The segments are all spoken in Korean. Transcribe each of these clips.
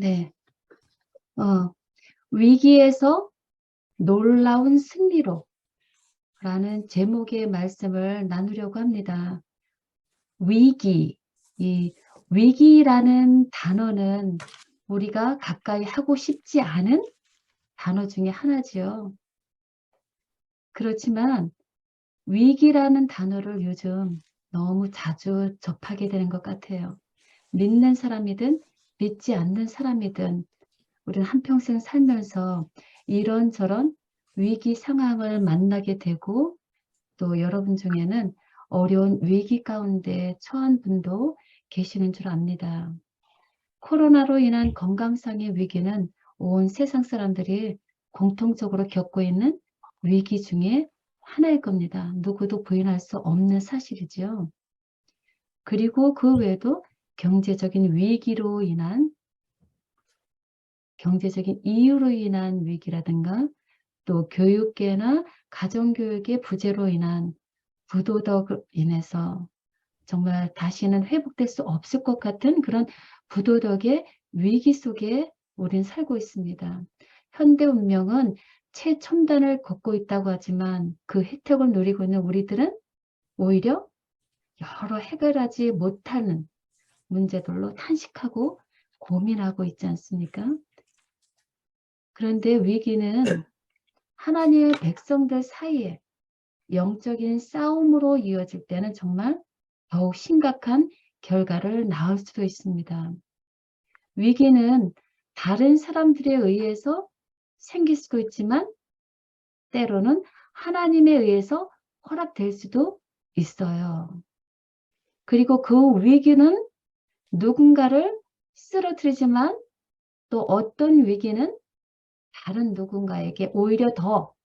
네. 위기에서 놀라운 승리로 라는 제목의 말씀을 나누려고 합니다. 위기, 이 위기라는 단어는 우리가 가까이 하고 싶지 않은 단어 중에 하나지요. 그렇지만 위기라는 단어를 요즘 너무 자주 접하게 되는 것 같아요. 믿는 사람이든 믿지 않는 사람이든 우리는 한평생 살면서 이런저런 위기 상황을 만나게 되고 또 여러분 중에는 어려운 위기 가운데 처한 분도 계시는 줄 압니다. 코로나로 인한 건강상의 위기는 온 세상 사람들이 공통적으로 겪고 있는 위기 중에 하나일 겁니다. 누구도 부인할 수 없는 사실이죠. 그리고 그 외에도 경제적인 위기로 인한 경제적인 이유로 인한 위기라든가 또 교육계나 가정교육의 부재로 인한 부도덕으로 인해서 정말 다시는 회복될 수 없을 것 같은 그런 부도덕의 위기 속에 우린 살고 있습니다. 현대文明은 최첨단을 걷고 있다고 하지만 그 혜택을 누리고 있는 우리들은 오히려 여러 해결하지 못하는 문제들로 탄식하고 고민하고 있지 않습니까? 그런데 위기는 하나님의 백성들 사이에 영적인 싸움으로 이어질 때는 정말 더욱 심각한 결과를 낳을 수도 있습니다. 위기는 다른 사람들에 의해서 생길 수도 있지만 때로는 하나님에 의해서 허락될 수도 있어요. 그리고 그 위기는 누군가를 쓰러뜨리지만 또 어떤 위기는 다른 누군가에게 오히려 더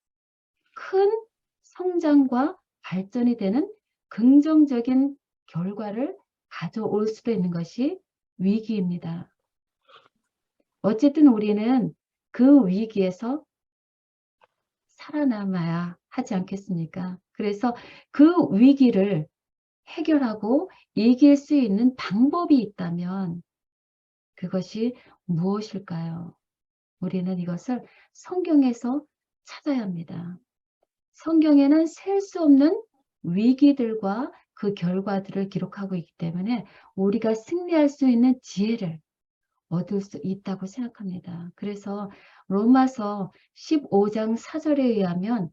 큰 성장과 발전이 되는 긍정적인 결과를 가져올 수도 있는 것이 위기입니다. 어쨌든 우리는 그 위기에서 살아남아야 하지 않겠습니까? 그래서 그 위기를 해결하고 이길 수 있는 방법이 있다면 그것이 무엇일까요? 우리는 이것을 성경에서 찾아야 합니다. 성경에는 셀 수 없는 위기들과 그 결과들을 기록하고 있기 때문에 우리가 승리할 수 있는 지혜를 얻을 수 있다고 생각합니다. 그래서 로마서 15장 4절에 의하면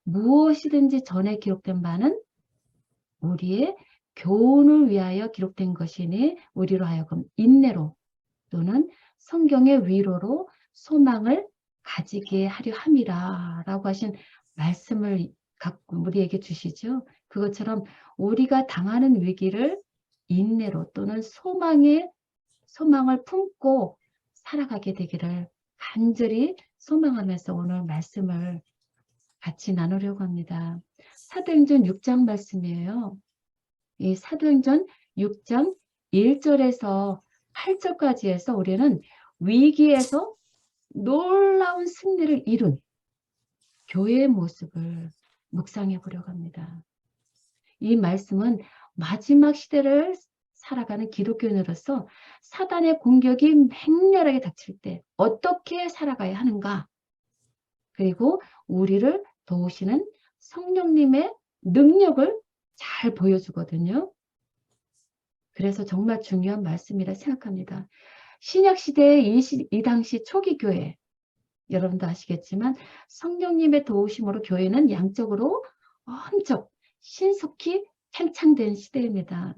무엇이든지 전에 기록된 바는 우리의 교훈을 위하여 기록된 것이니 우리로 하여금 인내로 또는 성경의 위로로 소망을 가지게 하려 함이라 라고 하신 말씀을 갖고 우리에게 주시죠. 그것처럼 우리가 당하는 위기를 인내로 또는 소망을 품고 살아가게 되기를 간절히 소망하면서 오늘 말씀을 같이 나누려고 합니다. 사도행전 6장 말씀이에요. 이 사도행전 6장 1절에서 8절까지 해서 우리는 위기에서 놀라운 승리를 이룬 교회의 모습을 묵상해 보려고 합니다. 이 말씀은 마지막 시대를 살아가는 기독교인으로서 사단의 공격이 맹렬하게 닥칠 때 어떻게 살아가야 하는가, 그리고 우리를 도우시는 성령님의 능력을 잘 보여주거든요. 그래서 정말 중요한 말씀이라 생각합니다. 신약시대의 이 당시 초기 교회, 여러분도 아시겠지만 성령님의 도우심으로 교회는 양적으로 엄청 신속히 팽창된 시대입니다.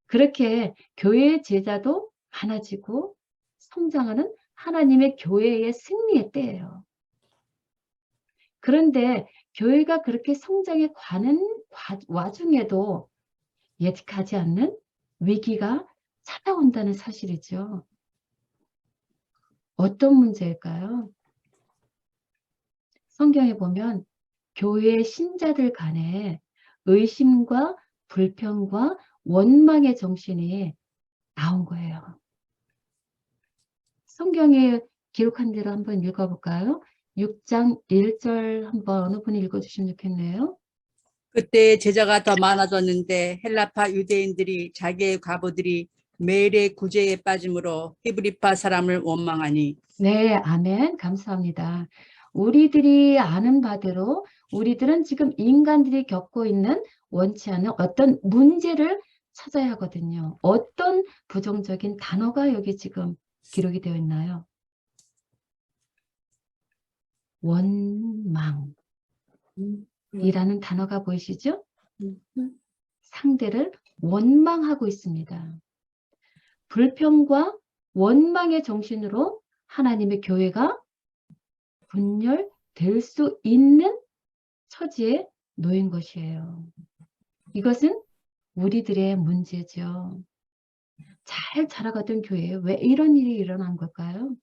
그렇게 교회의 제자도 많아지고 성장하는 하나님의 교회의 승리의 때예요. 그런데 교회가 그렇게 성장해 가는 와중에도 예측하지 않는 위기가 찾아온다는 사실이죠. 어떤 문제일까요? 성경에 보면 교회의 신자들 간에 의심과 불평과 원망의 정신이 나온 거예요. 성경에 기록한 대로 한번 읽어볼까요? 6장 1절 한번 어느 분이 읽어주시면 좋겠네요. 그때 제자가 더 많아졌는데 헬라파 유대인들이 자기의 과부들이 매일의 구제에 빠짐으로 히브리파 사람을 원망하니. 네, 아멘. 감사합니다. 우리들이 아는 바대로 우리들은 지금 인간들이 겪고 있는 원치 않는 어떤 문제를 찾아야 하거든요. 어떤 부정적인 단어가 여기 지금 기록이 되어 있나요? 원망이라는 단어가 보이시죠? 상대를 원망하고 있습니다. 불평과 원망의 정신으로 하나님의 교회가 분열될 수 있는 처지에 놓인 것이에요. 이것은 우리들의 문제죠. 잘 자라가던 교회에 왜 이런 일이 일어난 걸까요?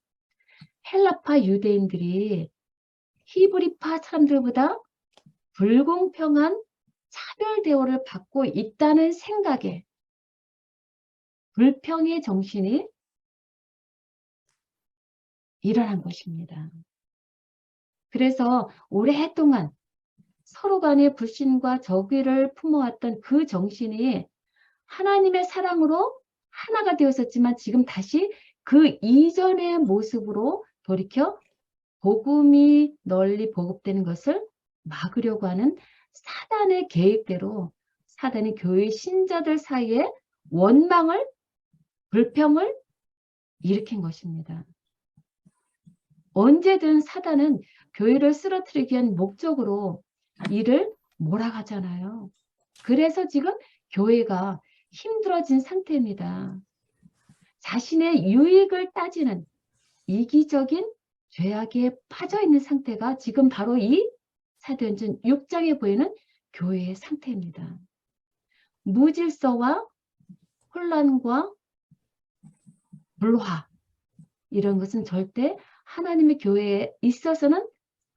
헬라파 유대인들이 히브리파 사람들보다 불공평한 차별 대우를 받고 있다는 생각에 불평의 정신이 일어난 것입니다. 그래서 오랫동안 서로 간의 불신과 적의를 품어왔던 그 정신이 하나님의 사랑으로 하나가 되었었지만 지금 다시 그 이전의 모습으로 돌이켜 복음이 널리 보급되는 것을 막으려고 하는 사단의 계획대로 사단이 교회 신자들 사이에 원망을, 불평을 일으킨 것입니다. 언제든 사단은 교회를 쓰러뜨리기 위한 목적으로 이를 몰아가잖아요. 그래서 지금 교회가 힘들어진 상태입니다. 자신의 유익을 따지는 이기적인 죄악에 빠져있는 상태가 지금 바로 이 사도행전 6장에 보이는 교회의 상태입니다. 무질서와 혼란과 불화 이런 것은 절대 하나님의 교회에 있어서는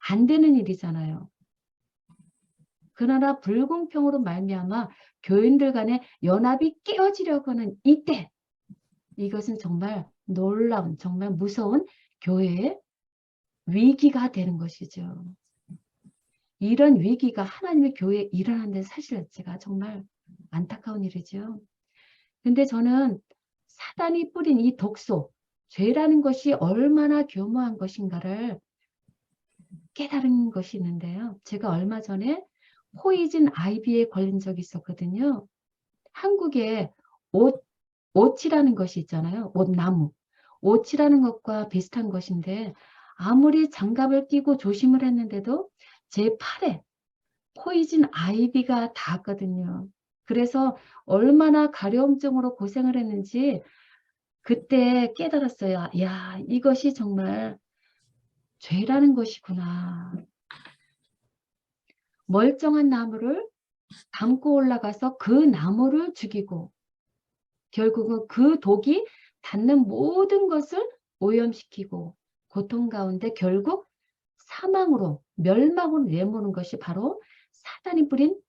안 되는 일이잖아요. 그러나 불공평으로 말미암아 교인들 간의 연합이 깨어지려고 하는 이때 이것은 정말 놀라운 정말 무서운 교회의 위기가 되는 것이죠. 이런 위기가 하나님의 교회에 일어나는 사실 자체가 정말 안타까운 일이죠. 근데 저는 사단이 뿌린 이 독소, 죄라는 것이 얼마나 교묘한 것인가를 깨달은 것이 있는데요. 제가 얼마 전에 포이즌 아이비에 걸린 적이 있었거든요. 한국에 오치라는 것이 있잖아요. 옷나무. 오치라는 것과 비슷한 것인데 아무리 장갑을 끼고 조심을 했는데도 제 팔에 포이즌 아이비가 닿았거든요. 그래서 얼마나 가려움증으로 고생을 했는지 그때 깨달았어요. 야, 이것이 정말 죄라는 것이구나. 멀쩡한 나무를 담고 올라가서 그 나무를 죽이고 결국은 그 독이 닿는 모든 것을 오염시키고 고통 가운데 결국 사망으로 멸망으로 내모는 것이 바로 사단이 뿌린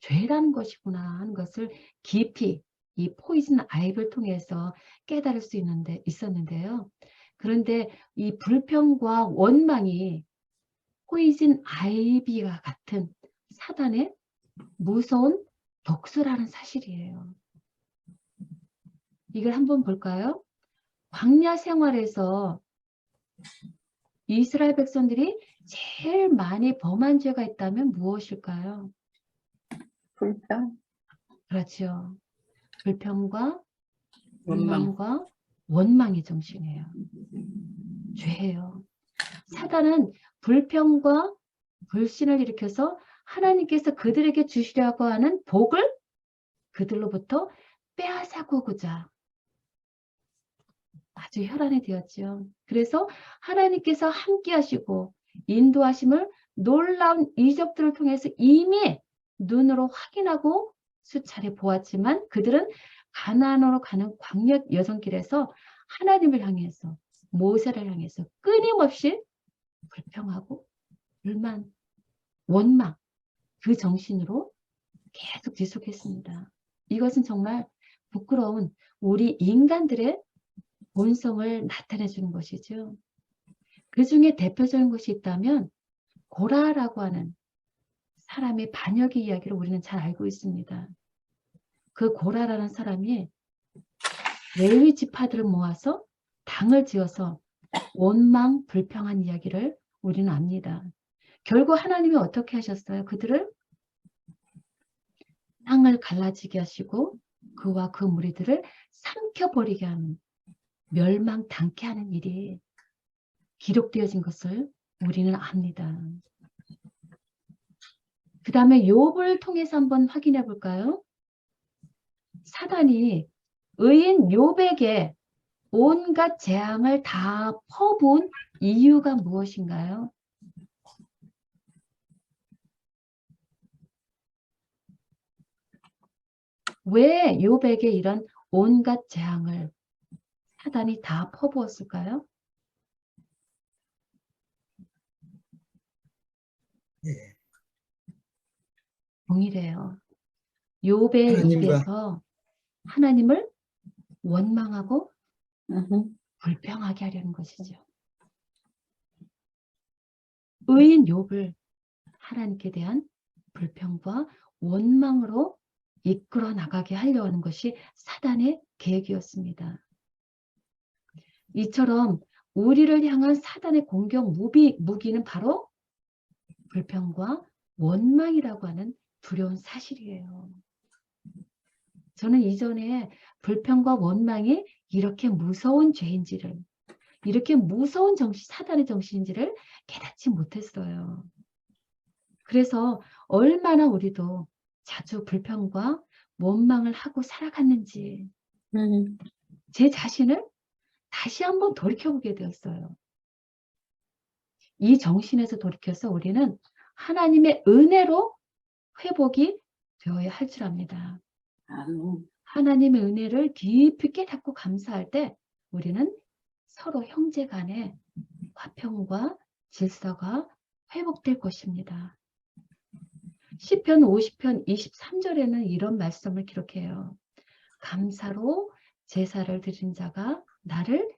죄라는 것이구나 하는 것을 깊이 이 포이즌 아이비를 통해서 깨달을 수 있었는데요. 그런데 이 불평과 원망이 포이즌 아이비와 같은 사단의 무서운 독수라는 사실이에요. 이걸 한번 볼까요? 광야 생활에서 이스라엘 백성들이 제일 많이 범한 죄가 있다면 무엇일까요? 불평. 그렇죠. 불평과 원망. 불만과 원망의 정신이에요. 죄예요. 사단은 불평과 불신을 일으켜서 하나님께서 그들에게 주시려고 하는 복을 그들로부터 빼앗아고자 아주 혈안이 되었죠. 그래서 하나님께서 함께 하시고 인도하심을 놀라운 이적들을 통해서 이미 눈으로 확인하고 수차례 보았지만 그들은 가나안으로 가는 광야 여정길에서 하나님을 향해서 모세를 향해서 끊임없이 불평하고 불만, 원망 그 정신으로 계속 지속했습니다. 이것은 정말 부끄러운 우리 인간들의 본성을 나타내 주는 것이죠. 그 중에 대표적인 것이 있다면 고라라고 하는 사람의 반역의 이야기를 우리는 잘 알고 있습니다. 그 고라라는 사람이 레위 지파들을 모아서 당을 지어서 원망 불평한 이야기를 우리는 압니다. 결국 하나님이 어떻게 하셨어요? 그들을 땅을 갈라지게 하시고 그와 그 무리들을 삼켜버리게 하는, 멸망당케 하는 일이 기록되어진 것을 우리는 압니다. 그 다음에 욥을 통해서 한번 확인해 볼까요? 사단이 의인 욥에게 온갖 재앙을 다 퍼부은 이유가 무엇인가요? 왜 욥에게 이런 온갖 재앙을 사단이 다 퍼부었을까요? 예. 동일해요. 욥의 하나님과 입에서 하나님을 원망하고 음. 불평하게 하려는 것이죠. 의인 욥을 하나님께 대한 불평과 원망으로 이끌어 나가게 하려 하는 것이 사단의 계획이었습니다. 이처럼 우리를 향한 사단의 공격 무기는 바로 불평과 원망이라고 하는 두려운 사실이에요. 저는 이전에 불평과 원망이 이렇게 무서운 죄인지를, 이렇게 무서운 사단의 정신인지를 깨닫지 못했어요. 그래서 얼마나 우리도 자주 불평과 원망을 하고 살아갔는지 제 자신을 다시 한번 돌이켜보게 되었어요. 이 정신에서 돌이켜서 우리는 하나님의 은혜로 회복이 되어야 할 줄 압니다. 아멘. 하나님의 은혜를 깊이 깨닫고 감사할 때 우리는 서로 형제 간의 화평과 질서가 회복될 것입니다. 시편 50편 23절에는 이런 말씀을 기록해요. 감사로 제사를 드린 자가 나를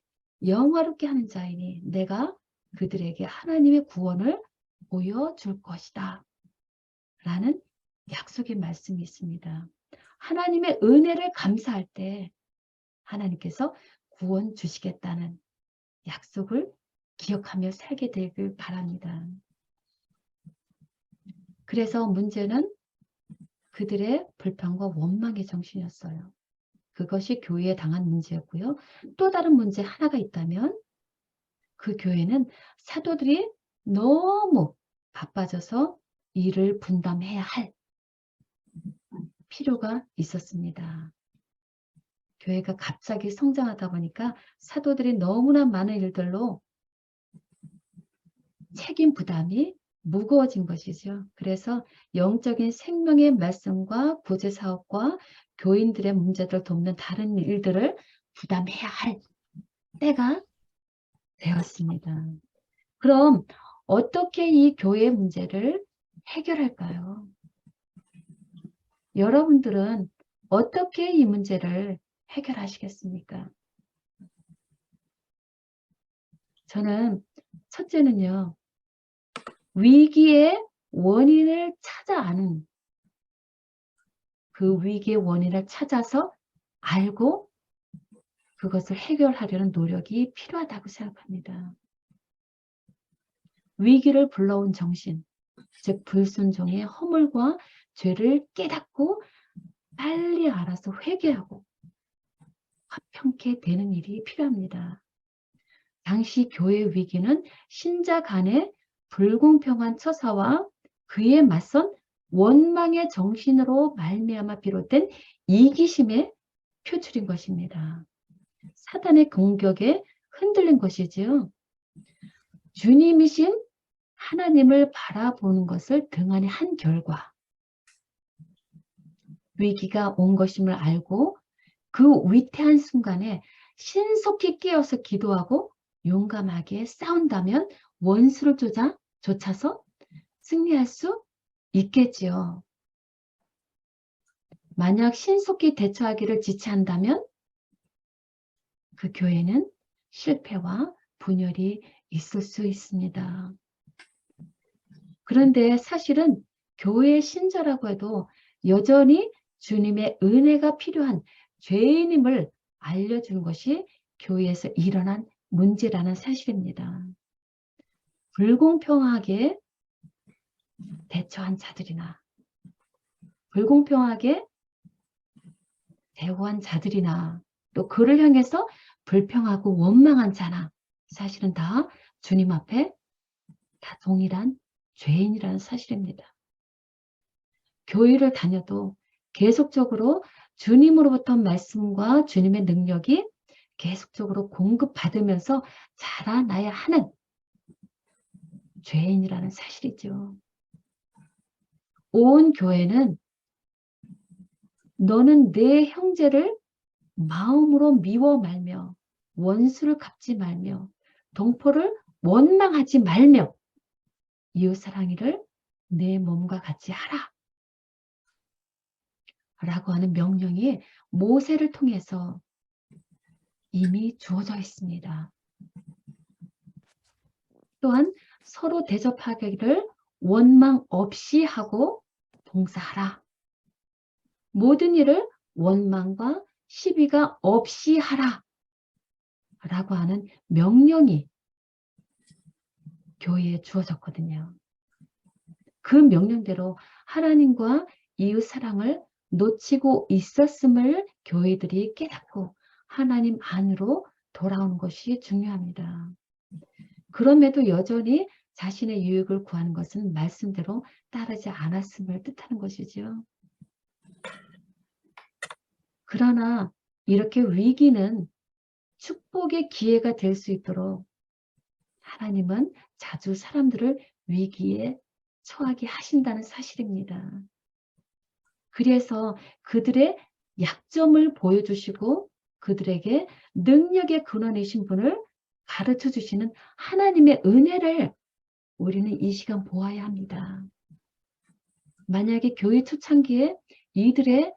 영화롭게 하는 자이니 내가 그들에게 하나님의 구원을 보여줄 것이다. 라는 약속의 말씀이 있습니다. 하나님의 은혜를 감사할 때 하나님께서 구원 주시겠다는 약속을 기억하며 살게 되길 바랍니다. 그래서 문제는 그들의 불평과 원망의 정신이었어요. 그것이 교회에 당한 문제였고요. 또 다른 문제 하나가 있다면 그 교회는 사도들이 너무 바빠져서 일을 분담해야 할 필요가 있었습니다. 교회가 갑자기 성장하다 보니까 사도들이 너무나 많은 일들로 책임 부담이 무거워진 것이죠. 그래서 영적인 생명의 말씀과 구제 사업과 교인들의 문제들을 돕는 다른 일들을 부담해야 할 때가 되었습니다. 그럼 어떻게 이 교회 문제를 해결할까요? 여러분들은 어떻게 이 문제를 해결하시겠습니까? 저는 첫째는요, 위기의 원인을 찾아 아는, 그 위기의 원인을 찾아서 알고 그것을 해결하려는 노력이 필요하다고 생각합니다. 위기를 불러온 정신, 즉 불순종의 허물과 죄를 깨닫고 빨리 알아서 회개하고 화평케 되는 일이 필요합니다. 당시 교회 위기는 신자 간의 불공평한 처사와 그에 맞선 원망의 정신으로 말미암아 비롯된 이기심의 표출인 것입니다. 사단의 공격에 흔들린 것이지요. 주님이신 하나님을 바라보는 것을 등한히 한 결과 위기가 온 것임을 알고 그 위태한 순간에 신속히 깨어서 기도하고 용감하게 싸운다면 원수를 쫓아서 승리할 수 있겠지요. 만약 신속히 대처하기를 지체한다면 그 교회는 실패와 분열이 있을 수 있습니다. 그런데 사실은 교회의 신자라고 해도 여전히 주님의 은혜가 필요한 죄인임을 알려주는 것이 교회에서 일어난 문제라는 사실입니다. 불공평하게 대처한 자들이나 불공평하게 대우한 자들이나 또 그를 향해서 불평하고 원망한 자나 사실은 다 주님 앞에 다 동일한 죄인이라는 사실입니다. 교회를 다녀도 계속적으로 주님으로부터 말씀과 주님의 능력이 계속적으로 공급받으면서 자라나야 하는 죄인이라는 사실이죠. 온 교회는 너는 내 형제를 마음으로 미워 말며 원수를 갚지 말며 동포를 원망하지 말며 이웃사랑이를 내 몸과 같이 하라 라고 하는 명령이 모세를 통해서 이미 주어져 있습니다. 또한 서로 대접하기를 원망 없이 하고 봉사하라. 모든 일을 원망과 시비가 없이 하라 라고 하는 명령이 교회에 주어졌거든요. 그 명령대로 하나님과 이웃 사랑을 놓치고 있었음을 교회들이 깨닫고 하나님 안으로 돌아오는 것이 중요합니다. 그럼에도 여전히 자신의 유익을 구하는 것은 말씀대로 따르지 않았음을 뜻하는 것이죠. 그러나 이렇게 위기는 축복의 기회가 될 수 있도록 하나님은 자주 사람들을 위기에 처하게 하신다는 사실입니다. 그래서 그들의 약점을 보여주시고 그들에게 능력의 근원이신 분을 가르쳐 주시는 하나님의 은혜를 우리는 이 시간 보아야 합니다. 만약에 교회 초창기에 이들의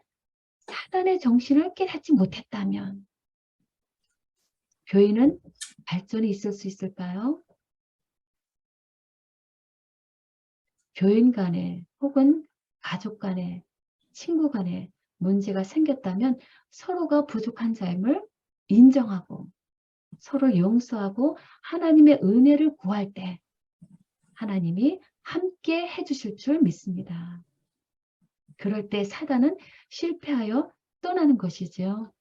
사단의 정신을 깨닫지 못했다면 교회는 발전이 있을 수 있을까요? 교인 간에 혹은 가족 간에 친구 간에 문제가 생겼다면 서로가 부족한 자임을 인정하고 서로 용서하고 하나님의 은혜를 구할 때 하나님이 함께 해주실 줄 믿습니다. 그럴 때 사단은 실패하여 떠나는 것이죠.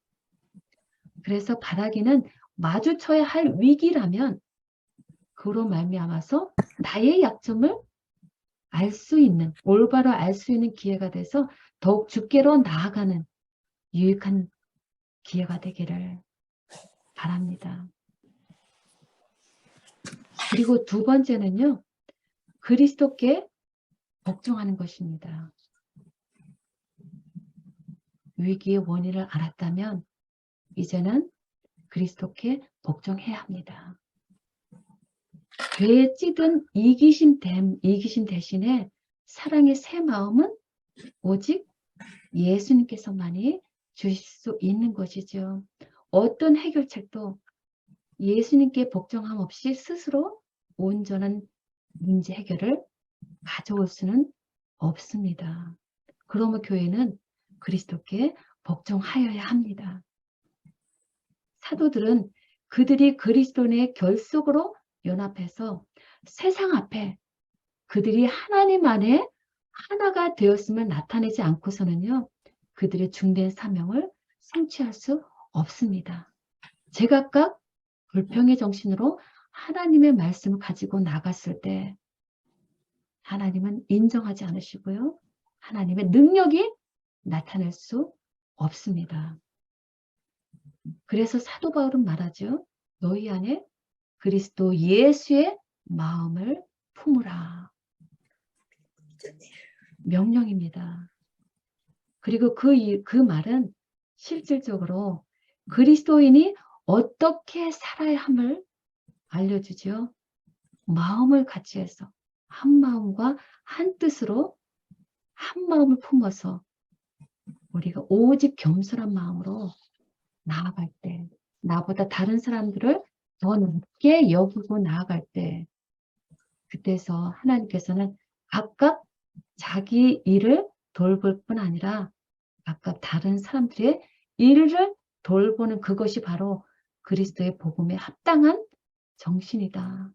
그래서 바라기는 마주쳐야 할 위기라면 그로 말미암아서 나의 약점을 알 수 있는, 올바로 알 수 있는 기회가 돼서 더욱 주께로 나아가는 유익한 기회가 되기를 바랍니다. 그리고 두 번째는요, 그리스도께 복종하는 것입니다. 위기의 원인을 알았다면 이제는 그리스도께 복종해야 합니다. 죄에 찌든 이기심 대신에 사랑의 새 마음은 오직 예수님께서만이 주실 수 있는 것이죠. 어떤 해결책도 예수님께 복종함 없이 스스로 온전한 문제 해결을 가져올 수는 없습니다. 그러면 교회는 그리스도께 복종하여야 합니다. 사도들은 그들이 그리스도의 결속으로 연합해서 세상 앞에 그들이 하나님 안에 하나가 되었음을 나타내지 않고서는요, 그들의 중대한 사명을 성취할 수 없습니다. 제각각 불평의 정신으로 하나님의 말씀을 가지고 나갔을 때 하나님은 인정하지 않으시고요, 하나님의 능력이 나타날 수 없습니다. 그래서 사도 바울은 말하죠. 너희 안에 그리스도 예수의 마음을 품으라. 명령입니다. 그리고 그 말은 실질적으로 그리스도인이 어떻게 살아야 함을 알려주죠. 마음을 같이 해서 한 마음과 한 뜻으로 한 마음을 품어서 우리가 오직 겸손한 마음으로 나아갈 때, 나보다 다른 사람들을 더 높게 여기고 나아갈 때, 그때서 하나님께서는 각각 자기 일을 돌볼 뿐 아니라 각각 다른 사람들의 일을 돌보는 그것이 바로 그리스도의 복음에 합당한 정신이다.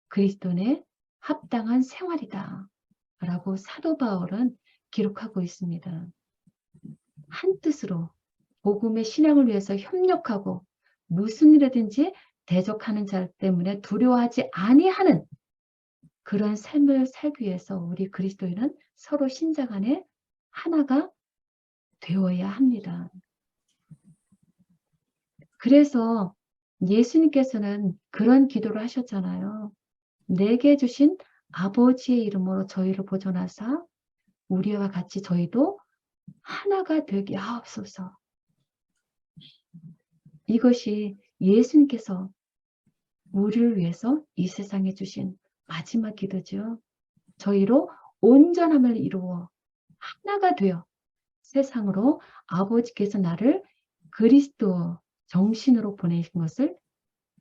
그리스도의 합당한 생활이다. 라고 사도 바울은 기록하고 있습니다. 한 뜻으로 복음의 신앙을 위해서 협력하고 무슨 일이든지 대적하는 자 때문에 두려워하지 아니하는 그런 삶을 살기 위해서 우리 그리스도인은 서로 신자 간에 하나가 되어야 합니다. 그래서 예수님께서는 그런 기도를 하셨잖아요. 내게 주신 아버지의 이름으로 저희를 보존하사 우리와 같이 저희도 하나가 되게 하옵소서. 이것이 예수님께서 우리를 위해서 이 세상에 주신 마지막 기도죠. 저희로 온전함을 이루어 하나가 되어 세상으로 아버지께서 나를 그리스도 정신으로 보내신 것을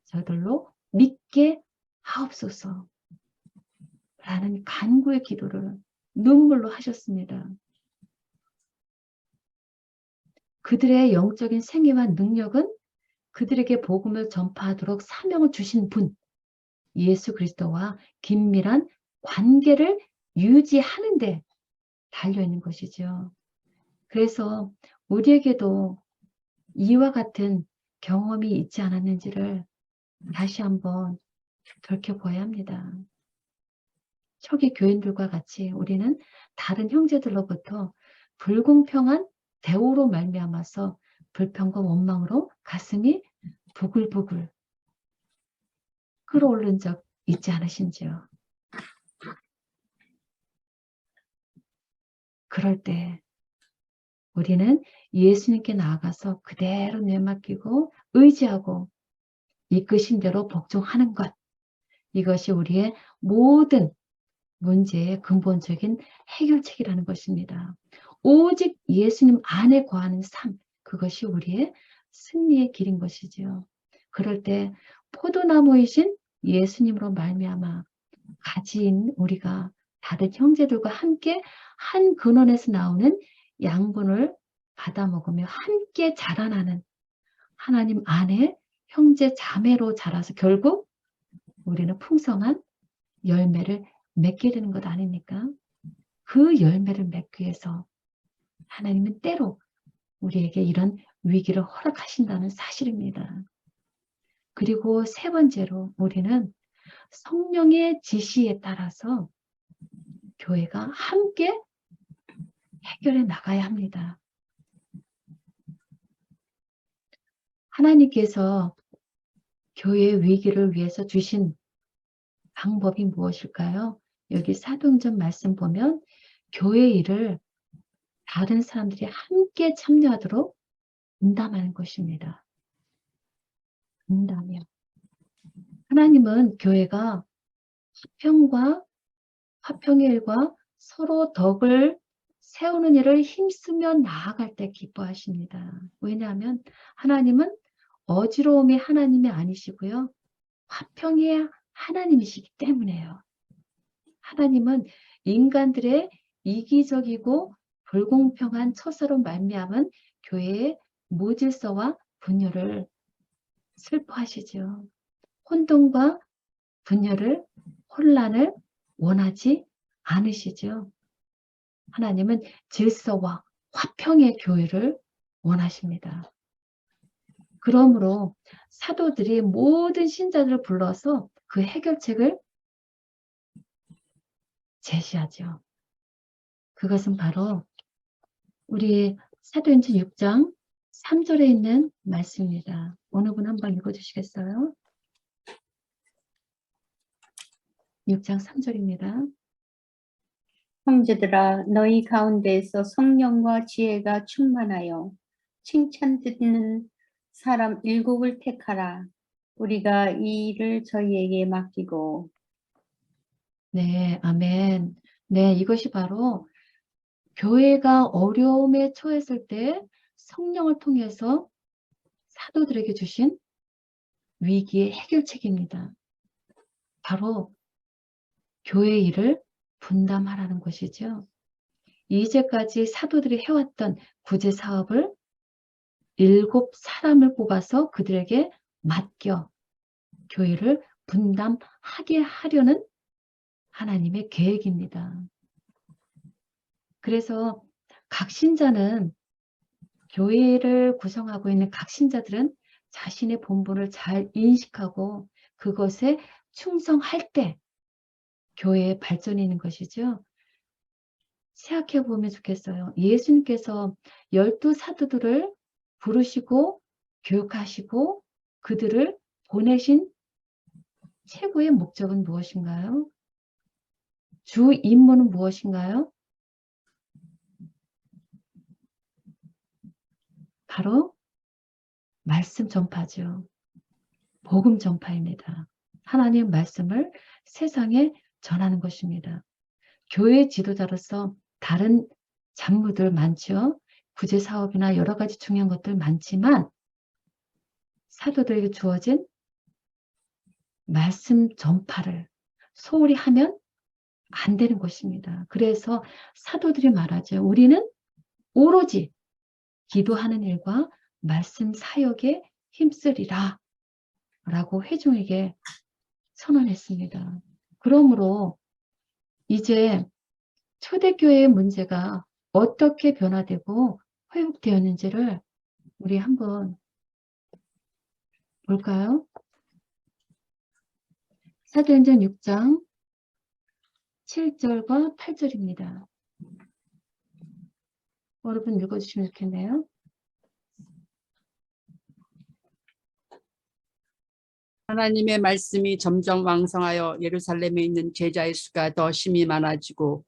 저들로 믿게 하옵소서 라는 간구의 기도를 눈물로 하셨습니다. 그들의 영적인 생애와 능력은 그들에게 복음을 전파하도록 사명을 주신 분 예수 그리스도와 긴밀한 관계를 유지하는 데 달려있는 것이죠. 그래서 우리에게도 이와 같은 경험이 있지 않았는지를 다시 한번 돌이켜봐야 합니다. 초기 교인들과 같이 우리는 다른 형제들로부터 불공평한 대우로 말미암아서 불평과 원망으로 가슴이 부글부글 끓어오른 적 있지 않으신지요? 그럴 때 우리는 예수님께 나아가서 그대로 내맡기고 의지하고 이끄신 대로 복종하는 것. 이것이 우리의 모든 문제의 근본적인 해결책이라는 것입니다. 오직 예수님 안에 거하는 삶, 그것이 우리의 승리의 길인 것이지요. 그럴 때 포도나무이신 예수님으로 말미암아 가지인 우리가 다른 형제들과 함께 한 근원에서 나오는 양분을 받아 먹으며 함께 자라나는 하나님 안에 형제 자매로 자라서 결국 우리는 풍성한 열매를 맺게 되는 것 아닙니까? 그 열매를 맺기 위해서 하나님은 때로 우리에게 이런 위기를 허락하신다는 사실입니다. 그리고 세 번째로 우리는 성령의 지시에 따라서 교회가 함께 해결해 나가야 합니다. 하나님께서 교회의 위기를 위해서 주신 방법이 무엇일까요? 여기 사도행전 말씀 보면 교회 일을 다른 사람들이 함께 참여하도록 분담하는 것입니다. 분담이요. 하나님은 교회가 화평의 일과 서로 덕을 세우는 일을 힘쓰며 나아갈 때 기뻐하십니다. 왜냐하면 하나님은 어지러움이 하나님이 아니시고요. 화평의 하나님이시기 때문에요. 하나님은 인간들의 이기적이고 불공평한 처사로 말미암은 교회의 무질서와 분열을 슬퍼하시죠. 혼돈과 혼란을 원하지 않으시죠. 하나님은 질서와 화평의 교회를 원하십니다. 그러므로 사도들이 모든 신자들을 불러서 그 해결책을 제시하죠. 그것은 바로 우리 사도행전 6장 3절에 있는 말씀입니다. 어느 분 한번 읽어주시겠어요? 6장 3절입니다. 형제들아 너희 가운데에서 성령과 지혜가 충만하여 칭찬 듣는 사람 7을 택하라. 우리가 이 일을 저희에게 맡기고. 네, 아멘. 네, 이것이 바로 교회가 어려움에 처했을 때 성령을 통해서 사도들에게 주신 위기의 해결책입니다. 바로 교회 일을 분담하라는 것이죠. 이제까지 사도들이 해왔던 구제 사업을 7 사람을 뽑아서 그들에게 맡겨 교회를 분담하게 하려는 하나님의 계획입니다. 그래서 각 신자는 교회를 구성하고 있는 각 신자들은 자신의 본분을 잘 인식하고 그것에 충성할 때 교회의 발전이 있는 것이죠. 생각해 보면 좋겠어요. 예수님께서 12 사도들을 부르시고 교육하시고 그들을 보내신 최고의 목적은 무엇인가요? 주 임무는 무엇인가요? 바로 말씀 전파죠. 복음 전파입니다. 하나님 말씀을 세상에 전하는 것입니다. 교회 지도자로서 다른 잡무들 많죠. 구제 사업이나 여러 가지 중요한 것들 많지만 사도들에게 주어진 말씀 전파를 소홀히 하면 안 되는 것입니다. 그래서 사도들이 말하죠. 우리는 오로지 기도하는 일과 말씀 사역에 힘쓰리라 라고 회중에게 선언했습니다. 그러므로 이제 초대교회의 문제가 어떻게 변화되고 회복되었는지를 우리 한번 볼까요? 사도행전 6장 7절과 8절입니다. 여러분 읽어주시면 좋겠네요. 하나님의 말씀이 점점 왕성하여 예루살렘에 있는 제자의 수가 더 심히 많아지고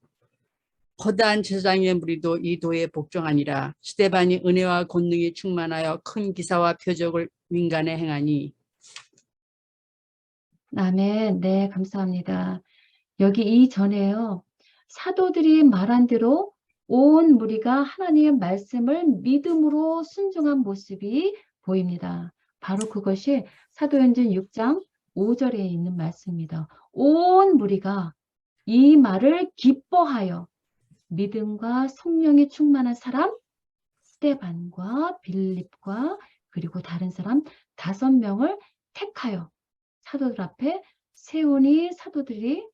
거대한 제사장의 무리도 이 도에 복종하니라. 스데반이 은혜와 권능이 충만하여 큰 기사와 표적을 민간에 행하니. 아멘. 네, 감사합니다. 여기 이전에요. 사도들이 말한 대로 온 무리가 하나님의 말씀을 믿음으로 순종한 모습이 보입니다. 바로 그것이 사도행전 6장 5절에 있는 말씀입니다. 온 무리가 이 말을 기뻐하여 믿음과 성령이 충만한 사람 스데반과 빌립과 그리고 다른 사람 5명을 택하여 사도들 앞에 세우니 사도들이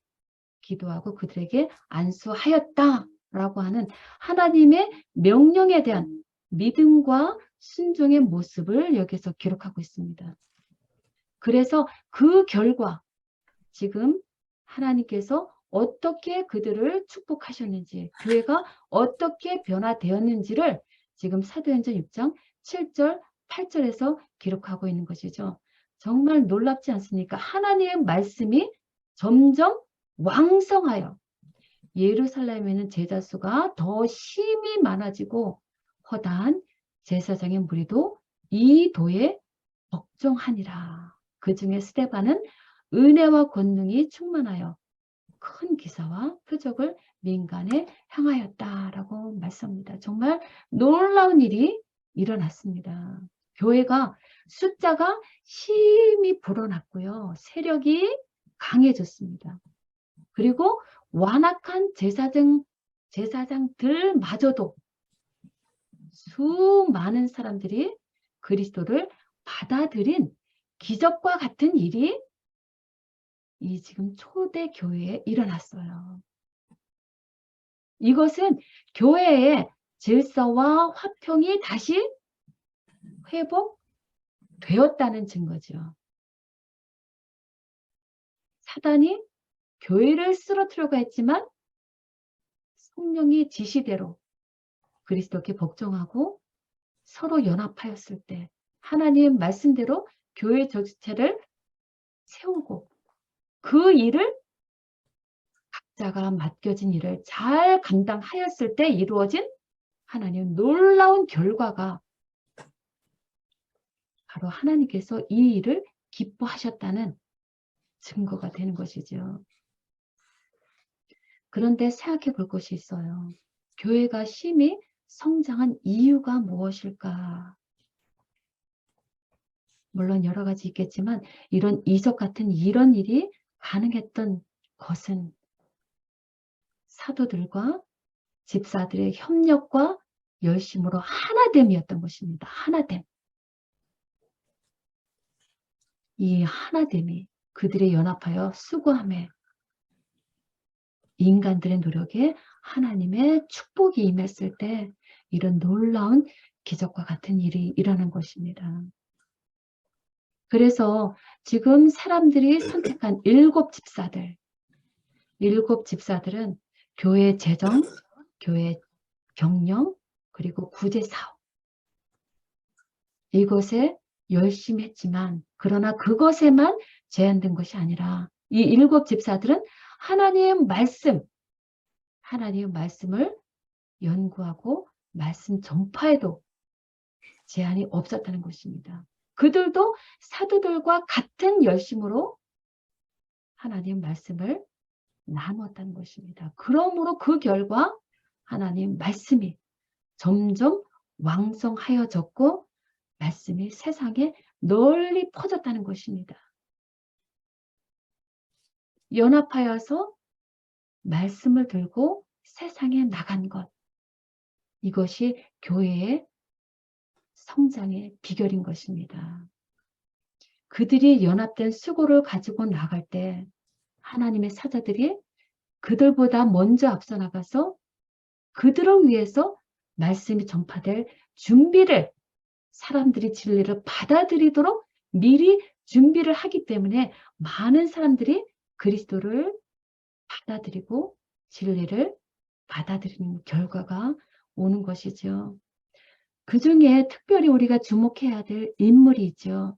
기도하고 그들에게 안수하였다라고 하는 하나님의 명령에 대한 믿음과 순종의 모습을 여기서 기록하고 있습니다. 그래서 그 결과 지금 하나님께서 어떻게 그들을 축복하셨는지 교회가 어떻게 변화되었는지를 지금 사도행전 6장 7절 8절에서 기록하고 있는 것이죠. 정말 놀랍지 않습니까? 하나님의 말씀이 점점 왕성하여 예루살렘에 있는 제자 수가 더 심히 많아지고 허다한 제사장의 무리도 이 도에 복종하니라. 그 중에 스데반은 은혜와 권능이 충만하여 큰 기사와 표적을 민간에 향하였다라고 말씀합니다. 정말 놀라운 일이 일어났습니다. 교회가 숫자가 심히 불어났고요. 세력이 강해졌습니다. 그리고 완악한 제사장들마저도 수많은 사람들이 그리스도를 받아들인 기적과 같은 일이 이 지금 초대 교회에 일어났어요. 이것은 교회의 질서와 화평이 다시 회복되었다는 증거죠. 사단이 교회를 쓰러뜨려고 했지만 성령의 지시대로 그리스도께 복종하고 서로 연합하였을 때 하나님 말씀대로 교회 전체를 세우고 그 일을 각자가 맡겨진 일을 잘 감당하였을 때 이루어진 하나님 놀라운 결과가 바로 하나님께서 이 일을 기뻐하셨다는 증거가 되는 것이죠. 그런데 생각해 볼 것이 있어요. 교회가 심히 성장한 이유가 무엇일까? 물론 여러 가지 있겠지만 이런 이적 같은 이런 일이 가능했던 것은 사도들과 집사들의 협력과 열심으로 하나됨이었던 것입니다. 하나됨. 이 하나됨이 그들이 연합하여 수고함에 인간들의 노력에 하나님의 축복이 임했을 때 이런 놀라운 기적과 같은 일이 일어난 것입니다. 그래서 지금 사람들이 선택한 7집사들, 7집사들은 교회 재정, 교회 경영, 그리고 구제 사업 이것에 열심히 했지만 그러나 그것에만 제한된 것이 아니라 이 7집사들은 하나님의 말씀을 연구하고 말씀 전파에도 제한이 없었다는 것입니다. 그들도 사도들과 같은 열심으로 하나님 말씀을 나누었다는 것입니다. 그러므로 그 결과 하나님 말씀이 점점 왕성하여졌고 말씀이 세상에 널리 퍼졌다는 것입니다. 연합하여서 말씀을 들고 세상에 나간 것. 이것이 교회의 성장의 비결인 것입니다. 그들이 연합된 수고를 가지고 나갈 때 하나님의 사자들이 그들보다 먼저 앞서 나가서 그들을 위해서 말씀이 전파될 준비를 사람들이 진리를 받아들이도록 미리 준비를 하기 때문에 많은 사람들이 그리스도를 받아들이고 진리를 받아들이는 결과가 오는 것이죠. 그 중에 특별히 우리가 주목해야 될 인물이죠.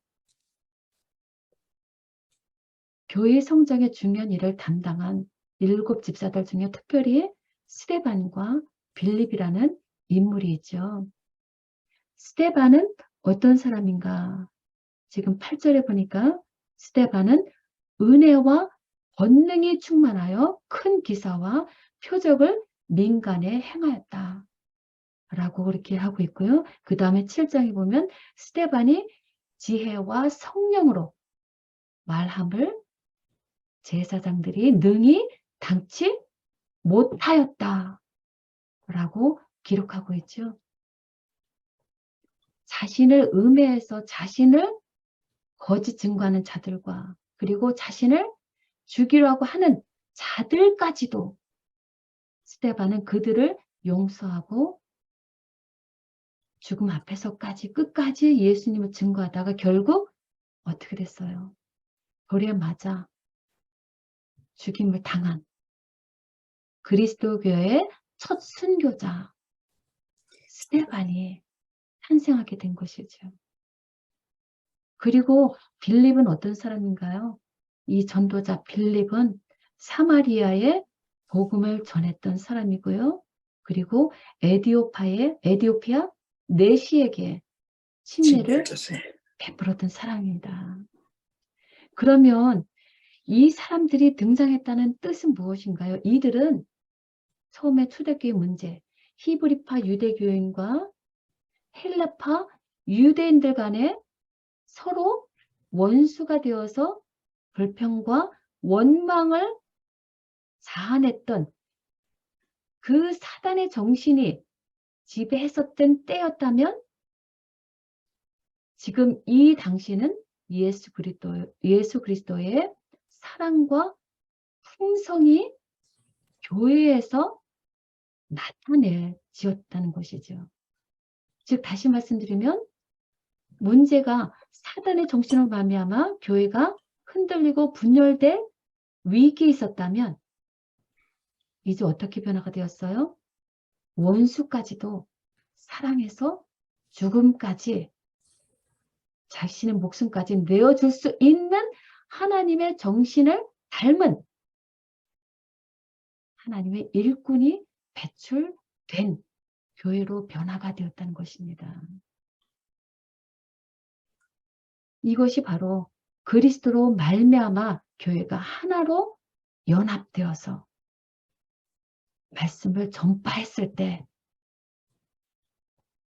교회 성장의 중요한 일을 담당한 7집사들 중에 특별히 스데반과 빌립이라는 인물이 있죠. 스데반은 어떤 사람인가? 지금 8절에 보니까 스데반은 은혜와 권능이 충만하여 큰 기사와 표적을 민간에 행하였다. 라고 그렇게 하고 있고요. 그 다음에 7장에 보면 스데반이 지혜와 성령으로 말함을 제사장들이 능히 당치 못하였다. 라고 기록하고 있죠. 자신을 음해해서 자신을 거짓 증거하는 자들과 그리고 자신을 죽이려고 하는 자들까지도 스데반은 그들을 용서하고 죽음 앞에서까지 끝까지 예수님을 증거하다가 결국 어떻게 됐어요? 돌에 맞아 죽임을 당한 그리스도교의 첫 순교자 스데반이 탄생하게 된 것이죠. 그리고 빌립은 어떤 사람인가요? 이 전도자 빌립은 사마리아에 복음을 전했던 사람이고요. 그리고 에디오피아 내시에게 침례를 베풀었던 사람입니다. 그러면 이 사람들이 등장했다는 뜻은 무엇인가요? 이들은 처음에 초대교회 문제, 히브리파 유대교인과 헬라파 유대인들 간에 서로 원수가 되어서 불평과 원망을 자아냈던 그 사단의 정신이 지배했었던 때였다면 지금 이 당시는 예수 그리스도의 사랑과 품성이 교회에서 나타내지었다는 것이죠. 즉 다시 말씀드리면 문제가 사단의 정신으로 말미암아 교회가 흔들리고 분열될 위기에 있었다면 이제 어떻게 변화가 되었어요? 원수까지도 사랑해서 죽음까지 자신의 목숨까지 내어줄 수 있는 하나님의 정신을 닮은 하나님의 일꾼이 배출된 교회로 변화가 되었다는 것입니다. 이것이 바로 그리스도로 말미암아 교회가 하나로 연합되어서 말씀을 전파했을 때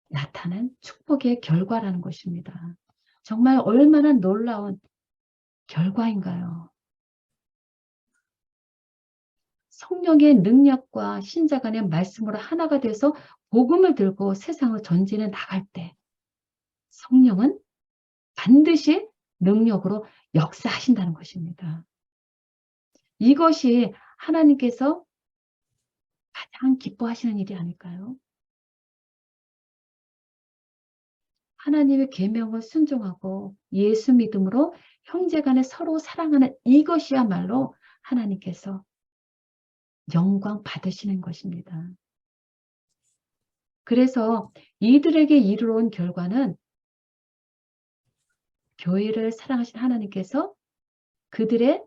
나타난 축복의 결과라는 것입니다. 정말 얼마나 놀라운 결과인가요? 성령의 능력과 신자 간의 말씀으로 하나가 돼서 복음을 들고 세상을 전진해 나갈 때 성령은 반드시 능력으로 역사하신다는 것입니다. 이것이 하나님께서 가장 기뻐하시는 일이 아닐까요? 하나님의 계명을 순종하고 예수 믿음으로 형제간에 서로 사랑하는 이것이야말로 하나님께서 영광 받으시는 것입니다. 그래서 이들에게 이르러온 결과는 교회를 사랑하신 하나님께서 그들의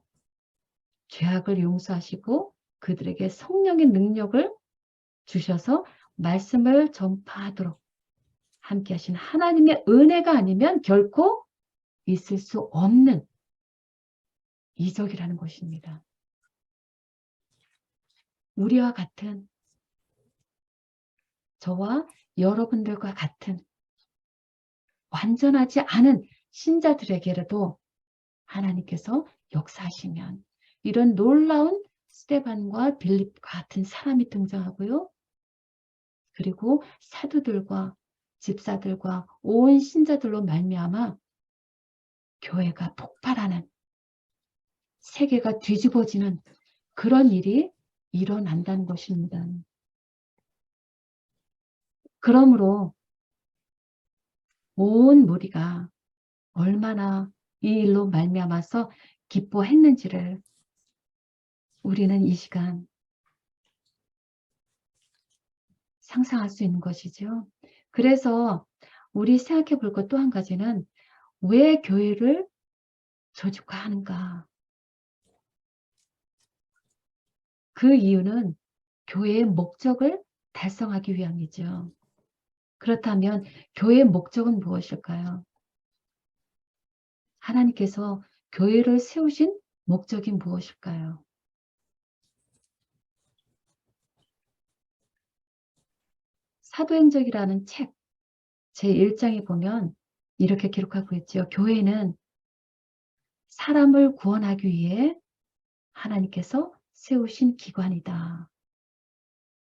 죄악을 용서하시고 그들에게 성령의 능력을 주셔서 말씀을 전파하도록 함께 하신 하나님의 은혜가 아니면 결코 있을 수 없는 이적이라는 것입니다. 우리와 같은 저와 여러분들과 같은 완전하지 않은 신자들에게라도 하나님께서 역사하시면 이런 놀라운 스데반과 빌립 같은 사람이 등장하고요. 그리고 사도들과 집사들과 온 신자들로 말미암아 교회가 폭발하는, 세계가 뒤집어지는 그런 일이 일어난다는 것입니다. 그러므로 온 무리가 얼마나 이 일로 말미암아서 기뻐했는지를 우리는 이 시간 상상할 수 있는 것이죠. 그래서 우리 생각해 볼 것 또 한 가지는 왜 교회를 조직화하는가? 그 이유는 교회의 목적을 달성하기 위함이죠. 그렇다면 교회의 목적은 무엇일까요? 하나님께서 교회를 세우신 목적이 무엇일까요? 사도행적이라는 책 제1장에 보면 이렇게 기록하고 있죠. 교회는 사람을 구원하기 위해 하나님께서 세우신 기관이다.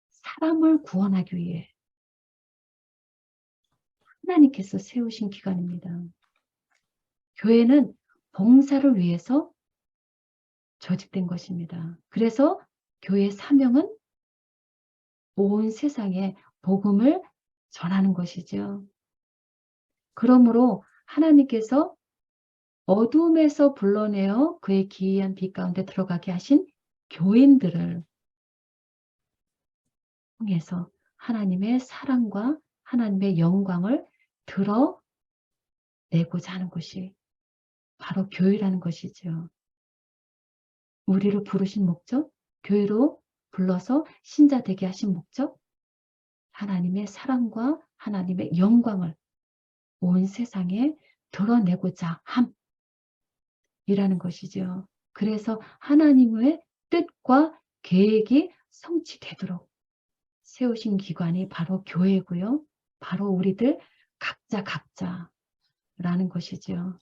사람을 구원하기 위해 하나님께서 세우신 기관입니다. 교회는 봉사를 위해서 조직된 것입니다. 그래서 교회의 사명은 온 세상에 복음을 전하는 것이죠. 그러므로 하나님께서 어둠에서 불러내어 그의 기이한 빛 가운데 들어가게 하신 교인들을 통해서 하나님의 사랑과 하나님의 영광을 드러내고자 하는 것이 바로 교회라는 것이죠. 우리를 부르신 목적, 교회로 불러서 신자 되게 하신 목적, 하나님의 사랑과 하나님의 영광을 온 세상에 드러내고자 함이라는 것이죠. 그래서 하나님의 뜻과 계획이 성취되도록 세우신 기관이 바로 교회고요. 바로 우리들 각자라는 것이죠.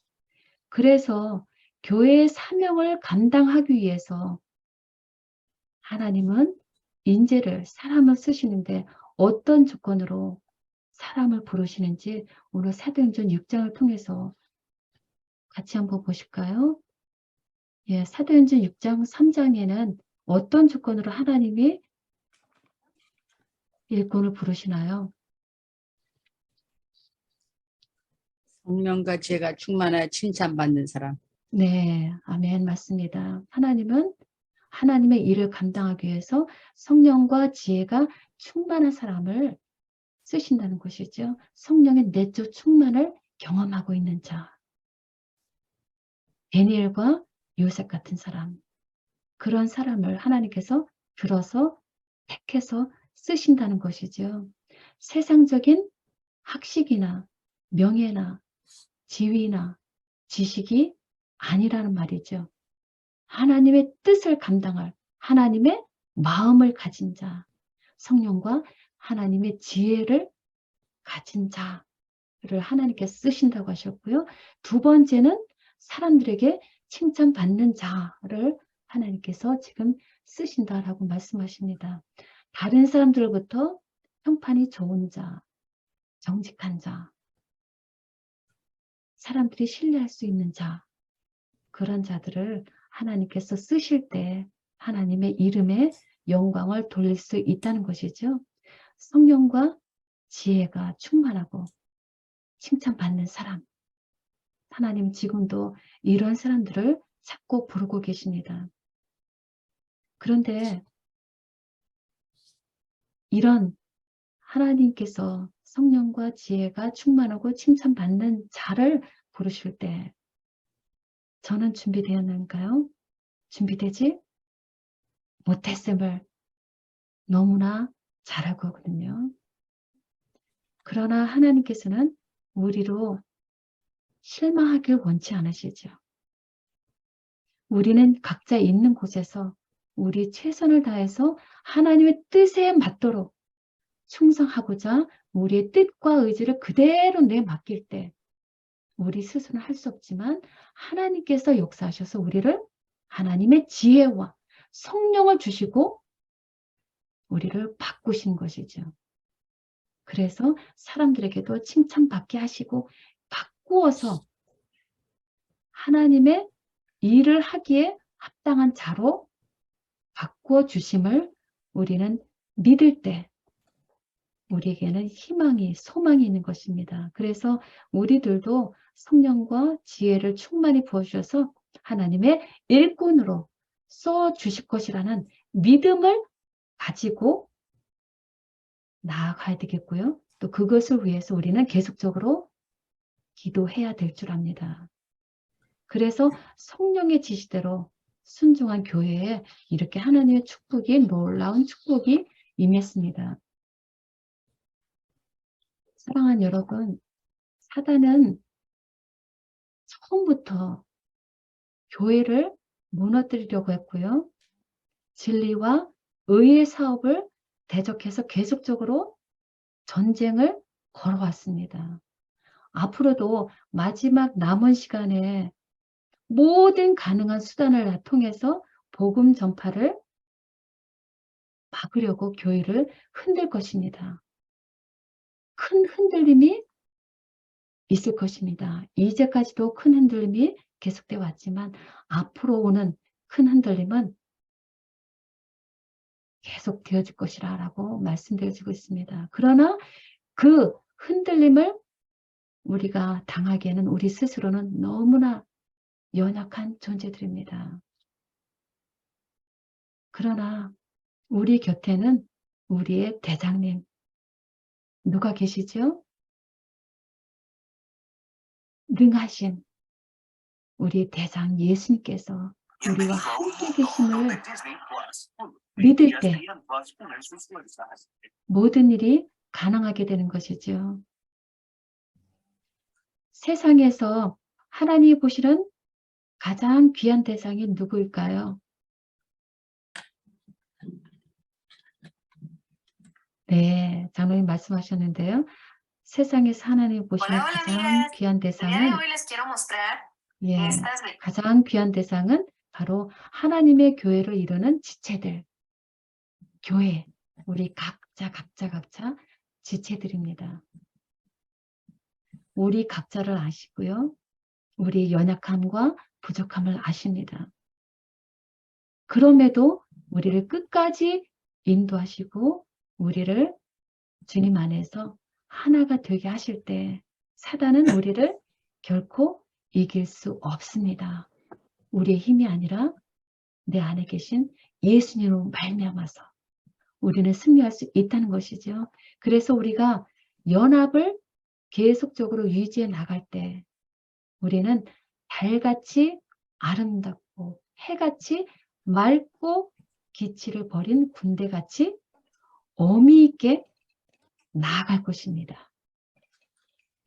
그래서 교회의 사명을 감당하기 위해서 하나님은 인재를, 사람을 쓰시는데 어떤 조건으로 사람을 부르시는지 오늘 사도행전 6장을 통해서 같이 한번 보실까요? 예, 사도행전 6장 3장에는 어떤 조건으로 하나님이 일꾼을 부르시나요? 성령과 지혜가 충만하여 칭찬받는 사람. 네, 아멘, 맞습니다. 하나님은 하나님의 일을 감당하기 위해서 성령과 지혜가 충만한 사람을 쓰신다는 것이죠. 성령의 내적 충만을 경험하고 있는 자. 다니엘과 요셉 같은 사람. 그런 사람을 하나님께서 들어서 택해서 쓰신다는 것이죠. 세상적인 학식이나 명예나 지위나 지식이 아니라는 말이죠. 하나님의 뜻을 감당할 하나님의 마음을 가진 자, 성령과 하나님의 지혜를 가진 자를 하나님께서 쓰신다고 하셨고요. 두 번째는 사람들에게 칭찬받는 자를 하나님께서 지금 쓰신다라고 말씀하십니다. 다른 사람들로부터 평판이 좋은 자, 정직한 자, 사람들이 신뢰할 수 있는 자, 그런 자들을 하나님께서 쓰실 때 하나님의 이름에 영광을 돌릴 수 있다는 것이죠. 성령과 지혜가 충만하고 칭찬받는 사람, 하나님 지금도 이런 사람들을 찾고 부르고 계십니다. 그런데 이런 하나님께서 성령과 지혜가 충만하고 칭찬받는 자를 부르실 때 저는 준비되었는가요? 준비되지 못했음을 너무나 잘 알고 있거든요. 그러나 하나님께서는 우리로 실망하길 원치 않으시죠. 우리는 각자 있는 곳에서 우리 최선을 다해서 하나님의 뜻에 맞도록 충성하고자 우리의 뜻과 의지를 그대로 내맡길 때 우리 스스로는 할 수 없지만 하나님께서 역사하셔서 우리를 하나님의 지혜와 성령을 주시고 우리를 바꾸신 것이죠. 그래서 사람들에게도 칭찬받게 하시고 바꾸어서 하나님의 일을 하기에 합당한 자로 바꾸어 주심을 우리는 믿을 때 우리에게는 희망이, 소망이 있는 것입니다. 그래서 우리들도 성령과 지혜를 충만히 부어주셔서 하나님의 일꾼으로 써주실 것이라는 믿음을 가지고 나아가야 되겠고요. 또 그것을 위해서 우리는 계속적으로 기도해야 될 줄 압니다. 그래서 성령의 지시대로 순종한 교회에 이렇게 하나님의 축복이, 놀라운 축복이 임했습니다. 사랑하는 여러분, 사단은 처음부터 교회를 무너뜨리려고 했고요. 진리와 의의 사업을 대적해서 계속적으로 전쟁을 걸어왔습니다. 앞으로도 마지막 남은 시간에 모든 가능한 수단을 통해서 복음 전파를 막으려고 교회를 흔들 것입니다. 큰 흔들림이 있을 것입니다. 이제까지도 큰 흔들림이 계속되어 왔지만 앞으로 오는 큰 흔들림은 계속 되어질 것이라 라고 말씀드려지고 있습니다. 그러나 그 흔들림을 우리가 당하기에는 우리 스스로는 너무나 연약한 존재들입니다. 그러나 우리 곁에는 우리의 대장님 누가 계시죠? 능하신 우리 대장 예수님께서 우리와 함께 계심을 믿을 때 모든 일이 가능하게 되는 것이죠. 세상에서 하나님이 보시는 가장 귀한 대상이 누구일까요? 네, 장로님 말씀하셨는데요. 세상에서 하나님이 보시는 가장 귀한 대상은 가장 귀한 대상은 바로 하나님의 교회를 이루는 지체들, 교회, 우리 각자 지체들입니다. 우리 각자를 아시고요. 우리 연약함과 부족함을 아십니다. 그럼에도 우리를 끝까지 인도하시고 우리를 주님 안에서 하나가 되게 하실 때 사단은 우리를 결코 이길 수 없습니다. 우리의 힘이 아니라 내 안에 계신 예수님으로 말미암아서 우리는 승리할 수 있다는 것이죠. 그래서 우리가 연합을 계속적으로 유지해 나갈 때 우리는 달같이 아름답고 해같이 맑고 기치를 버린 군대같이 어미 있게 나아갈 것입니다.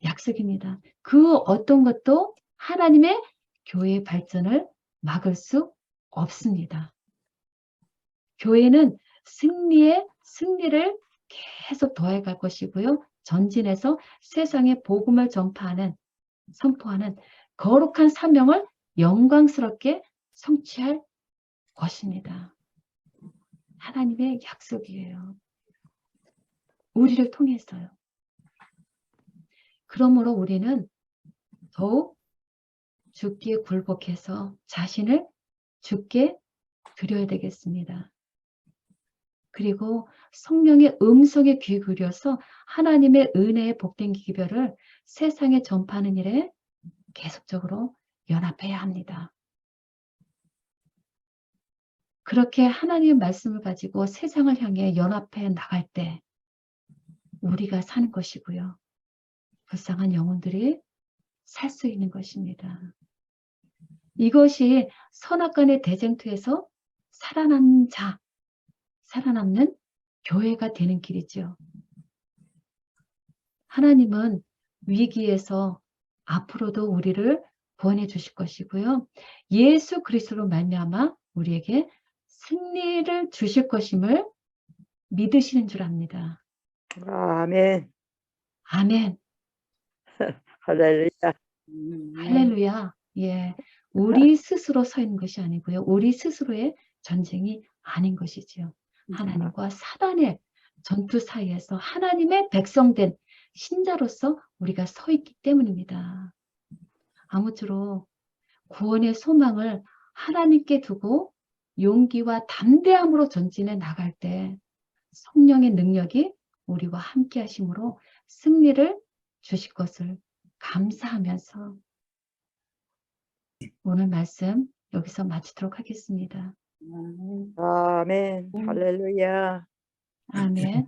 약속입니다. 그 어떤 것도 하나님의 교회의 발전을 막을 수 없습니다. 교회는 승리를 계속 더해갈 것이고요. 전진해서 세상에 복음을 선포하는 거룩한 사명을 영광스럽게 성취할 것입니다. 하나님의 약속이에요. 우리를 통해서요. 그러므로 우리는 더욱 주께 굴복해서 자신을 주께 드려야 되겠습니다. 그리고 성령의 음성에 귀 기울여서 하나님의 은혜의 복된 기별을 세상에 전파하는 일에 계속적으로 연합해야 합니다. 그렇게 하나님의 말씀을 가지고 세상을 향해 연합해 나갈 때 우리가 사는 것이고요. 불쌍한 영혼들이 살 수 있는 것입니다. 이것이 선악간의 대쟁투에서 살아남는 자, 살아남는 교회가 되는 길이죠. 하나님은 위기에서 앞으로도 우리를 구원해 주실 것이고요. 예수 그리스도로 말미암아 우리에게 승리를 주실 것임을 믿으시는 줄 압니다. 아멘. 아멘. 할렐루야. 할렐루야. 예. 우리 스스로 서 있는 것이 아니고요. 우리 스스로의 전쟁이 아닌 것이지요. 하나님과 사단의 전투 사이에서 하나님의 백성된 신자로서 우리가 서 있기 때문입니다. 아무쪼록 구원의 소망을 하나님께 두고 용기와 담대함으로 전진해 나갈 때 성령의 능력이 우리와 함께 하심으로 승리를 주실 것을 감사하면서 오늘 말씀 여기서 마치도록 하겠습니다. 아멘. 할렐루야. 아멘. 네.